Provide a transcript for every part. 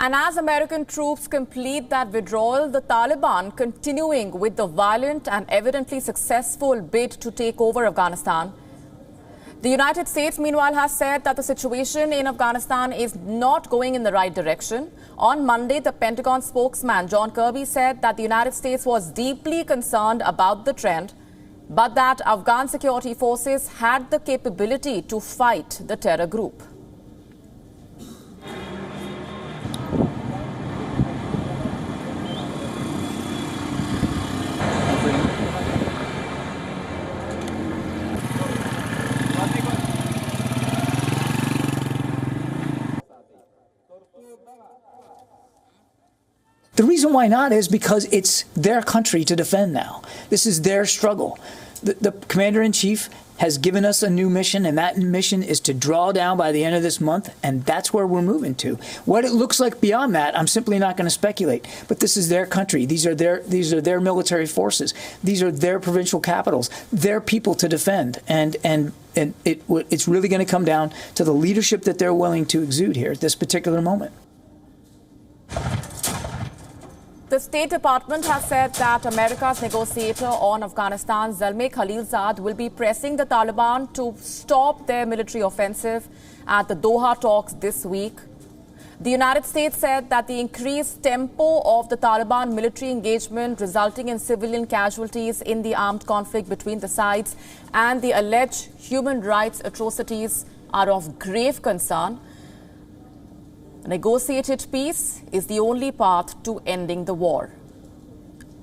And as American troops complete that withdrawal, the Taliban continuing with the violent and evidently successful bid to take over Afghanistan. The United States, meanwhile, has said that the situation in Afghanistan is not going in the right direction. On Monday, the Pentagon spokesman John Kirby said that the United States was deeply concerned about the trend, but that Afghan security forces had the capability to fight the terror group. The reason why not is because it's their country to defend now. This is their struggle. The commander-in-chief has given us a new mission, and that mission is to draw down by the end of this month, and that's where we're moving to. What it looks like beyond that, I'm simply not going to speculate. But this is their country. These are their military forces. These are their provincial capitals, their people to defend. And it's really going to come down to the leadership that they're willing to exude here at this particular moment. The State Department has said that America's negotiator on Afghanistan, Zalmay Khalilzad, will be pressing the Taliban to stop their military offensive at the Doha talks this week. The United States said that the increased tempo of the Taliban military engagement resulting in civilian casualties in the armed conflict between the sides and the alleged human rights atrocities are of grave concern. Negotiated peace is the only path to ending the war.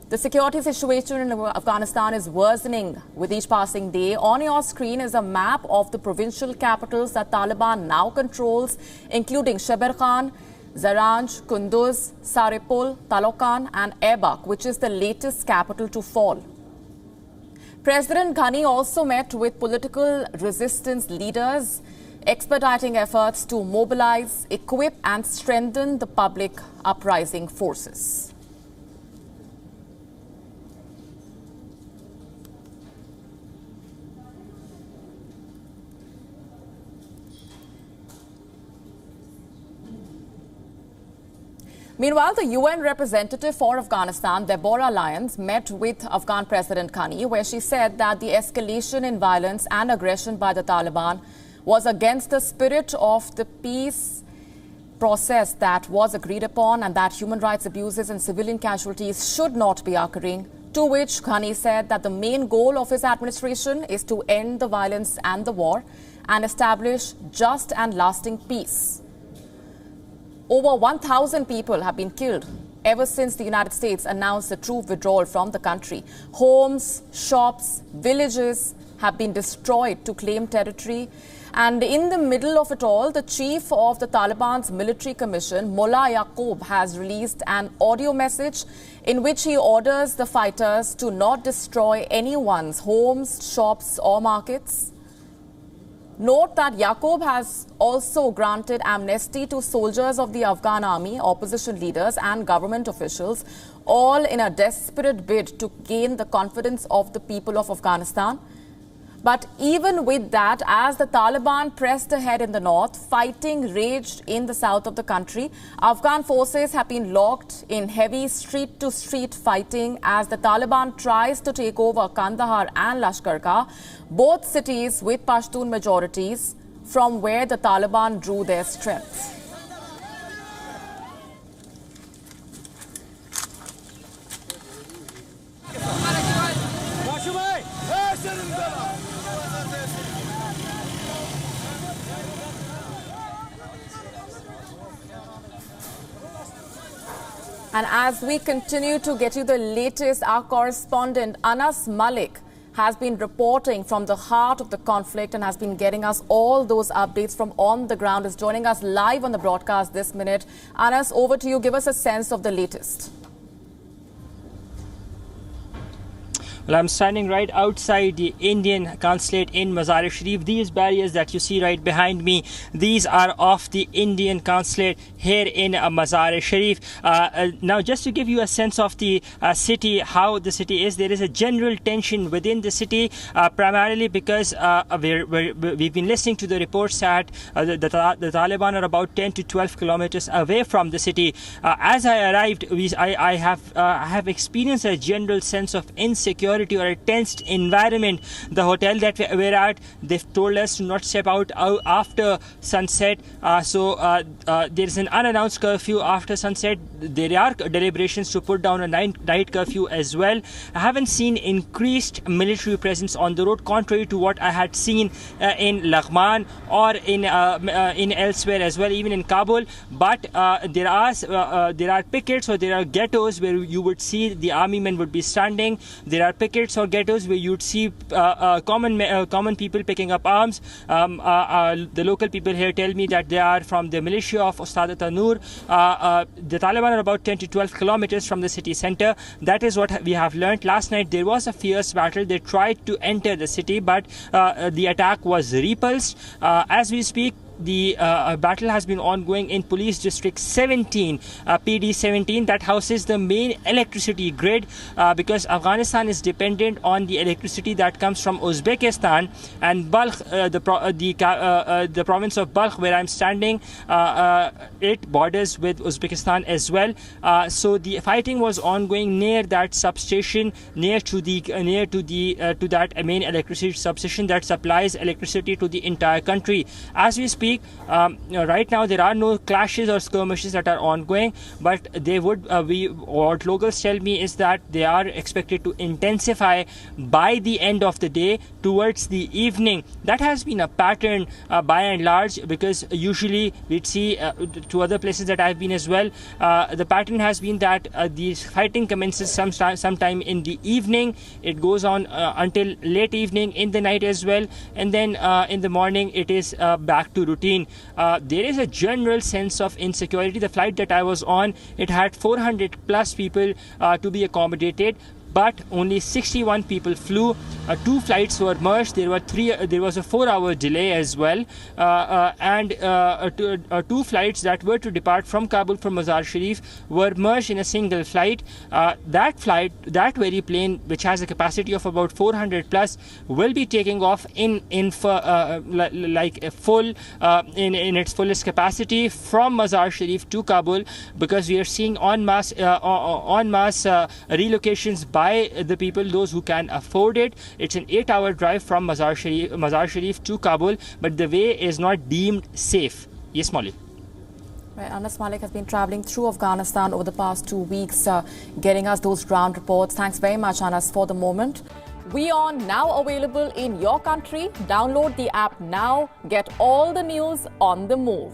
The security situation in Afghanistan is worsening with each passing day. On your screen is a map of the provincial capitals that Taliban now controls, including Shaber Khan, Zaranj, Kunduz, Saripul, Talokan and Aibak, which is the latest capital to fall. President Ghani also met with political resistance leaders, expediting efforts to mobilize, equip and strengthen the public uprising forces. Meanwhile, the UN representative for Afghanistan, Deborah Lyons, met with Afghan President Ghani, where she said that the escalation in violence and aggression by the Taliban was against the spirit of the peace process that was agreed upon, and that human rights abuses and civilian casualties should not be occurring, to which Ghani said that the main goal of his administration is to end the violence and the war and establish just and lasting peace. Over 1,000 people have been killed ever since the United States announced the troop withdrawal from the country. Homes, shops, villages have been destroyed to claim territory. And in the middle of it all, the chief of the Taliban's military commission, Mullah Yaqub, has released an audio message in which he orders the fighters to not destroy anyone's homes, shops or markets. Note that Yaqub has also granted amnesty to soldiers of the Afghan army, opposition leaders and government officials, all in a desperate bid to gain the confidence of the people of Afghanistan. But even with that, as the Taliban pressed ahead in the north, fighting raged in the south of the country. Afghan forces have been locked in heavy street-to-street fighting as the Taliban tries to take over Kandahar and Lashkar, both cities with Pashtun majorities, from where the Taliban drew their strength. And as we continue to get you the latest, our correspondent Anas Malik has been reporting from the heart of the conflict and has been getting us all those updates from on the ground, is joining us live on the broadcast this minute. Anas, over to you. Give us a sense of the latest. Well, I'm standing right outside the Indian consulate in Mazar-e-Sharif. These barriers that you see right behind me, these are of the Indian consulate here in Mazar-e-Sharif. Now, just to give you a sense of the city, how the city is, there is a general tension within the city, primarily because we've been listening to the reports that the Taliban are about 10 to 12 kilometers away from the city. As I arrived, I have experienced a general sense of insecurity or a tensed environment. The hotel that we're at, they've told us to not step out after sunset. So there is an unannounced curfew after sunset. There are deliberations to put down a night curfew as well. I haven't seen increased military presence on the road, contrary to what I had seen in Laghman or in elsewhere as well, even in Kabul. But there are pickets or there are ghettos where you would see the army men would be standing. There are pickets or ghettos where you'd see common people picking up arms. The local people here tell me that they are from the militia of Ustad Tanur. The Taliban are about 10 to 12 kilometers from the city center. That is what we have learned. Last night there was a fierce battle. They tried to enter the city, but the attack was repulsed. As we speak, the battle has been ongoing in Police District 17, PD 17, that houses the main electricity grid, because Afghanistan is dependent on the electricity that comes from Uzbekistan and Balkh, the province of Balkh where I'm standing. It borders with Uzbekistan as well. So the fighting was ongoing near that substation, to that main electricity substation that supplies electricity to the entire country. As we speak, right now there are no clashes or skirmishes that are ongoing, but they would what locals tell me is that they are expected to intensify by the end of the day towards the evening. That has been a pattern by and large, because usually we'd see to other places that I've been as well, the pattern has been that the fighting commences sometime in the evening. It goes on until late evening, in the night as well, and then in the morning it is back to routine. There is a general sense of insecurity. The flight that I was on, it had 400 plus people to be accommodated, but only 61 people flew. 2 flights were merged. There was a 4-hour delay as well, and 2 flights that were to depart from Kabul from Mazar-Sharif were merged in a single flight. That very plane, which has a capacity of about 400 plus, will be taking off in its fullest capacity from Mazar-Sharif to Kabul, because we are seeing en masse relocations by the people, those who can afford it. It's an 8-hour drive from Mazar-Sharif to Kabul, but the way is not deemed safe. Yes, Molly. Right, Anas Malik has been traveling through Afghanistan over the past 2 weeks, getting us those ground reports. Thanks very much, Anas, for the moment. WION now available in your country. Download the app now. Get all the news on the move.